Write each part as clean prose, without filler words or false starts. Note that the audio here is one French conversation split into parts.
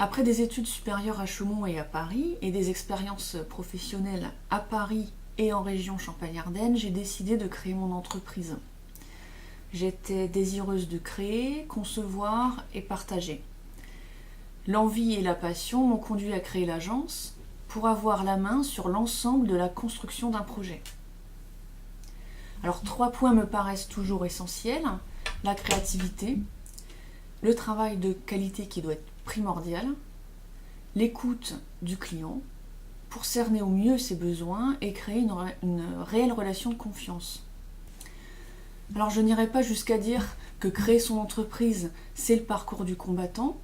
Après des études supérieures à Chaumont et à Paris, et des expériences professionnelles à Paris et en région Champagne-Ardenne, j'ai décidé de créer mon entreprise. J'étais désireuse de créer, concevoir et partager. L'envie et la passion m'ont conduit à créer l'agence pour avoir la main sur l'ensemble de la construction d'un projet. Alors 3 points me paraissent toujours essentiels: la créativité, le travail de qualité qui doit être primordial, l'écoute du client pour cerner au mieux ses besoins et créer une réelle relation de confiance. Alors je n'irai pas jusqu'à dire que créer son entreprise, c'est le parcours du combattant.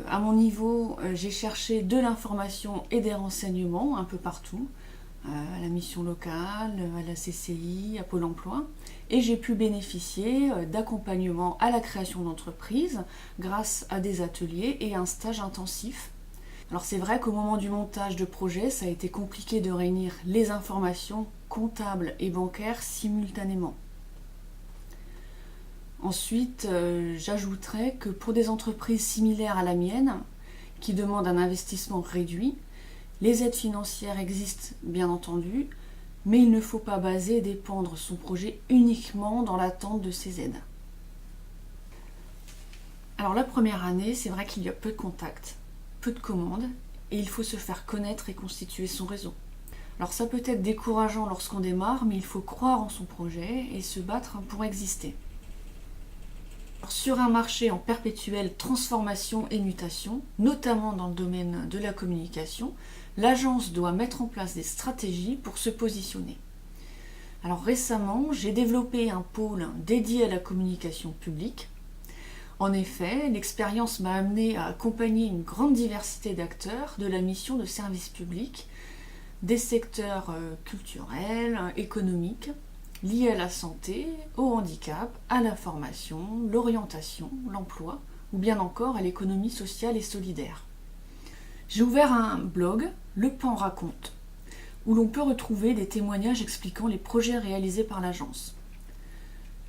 À mon niveau, j'ai cherché de l'information et des renseignements un peu partout, à la mission locale, à la CCI, à Pôle emploi, et j'ai pu bénéficier d'accompagnement à la création d'entreprise grâce à des ateliers et un stage intensif. Alors c'est vrai qu'au moment du montage de projet, ça a été compliqué de réunir les informations comptables et bancaires simultanément. Ensuite, j'ajouterais que pour des entreprises similaires à la mienne, qui demandent un investissement réduit, les aides financières existent bien entendu, mais il ne faut pas baser et dépendre son projet uniquement dans l'attente de ces aides. Alors la première année, c'est vrai qu'il y a peu de contacts, peu de commandes, et il faut se faire connaître et constituer son réseau. Alors ça peut être décourageant lorsqu'on démarre, mais il faut croire en son projet et se battre pour exister. Sur un marché en perpétuelle transformation et mutation, notamment dans le domaine de la communication, l'agence doit mettre en place des stratégies pour se positionner. Alors récemment, j'ai développé un pôle dédié à la communication publique. En effet, l'expérience m'a amené à accompagner une grande diversité d'acteurs de la mission de service public, des secteurs culturels, économiques, liés à la santé, au handicap, à la formation, l'orientation, l'emploi, ou bien encore à l'économie sociale et solidaire. J'ai ouvert un blog, Le Pan raconte, où l'on peut retrouver des témoignages expliquant les projets réalisés par l'agence.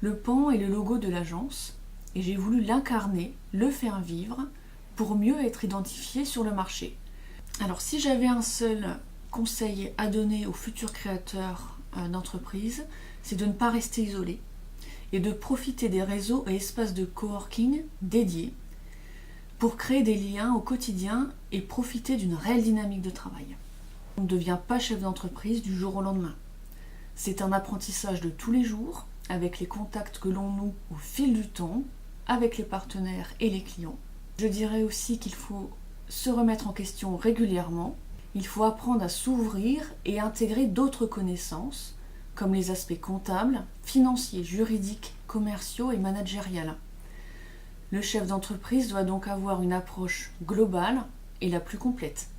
Le Pan est le logo de l'agence, et j'ai voulu l'incarner, le faire vivre, pour mieux être identifié sur le marché. Alors si j'avais un seul conseil à donner aux futurs créateurs d'entreprise, c'est de ne pas rester isolé et de profiter des réseaux et espaces de coworking dédiés pour créer des liens au quotidien et profiter d'une réelle dynamique de travail. On ne devient pas chef d'entreprise du jour au lendemain. C'est un apprentissage de tous les jours avec les contacts que l'on noue au fil du temps avec les partenaires et les clients. Je dirais aussi qu'il faut se remettre en question régulièrement. Il faut apprendre à s'ouvrir et intégrer d'autres connaissances comme les aspects comptables, financiers, juridiques, commerciaux et managériels. Le chef d'entreprise doit donc avoir une approche globale et la plus complète.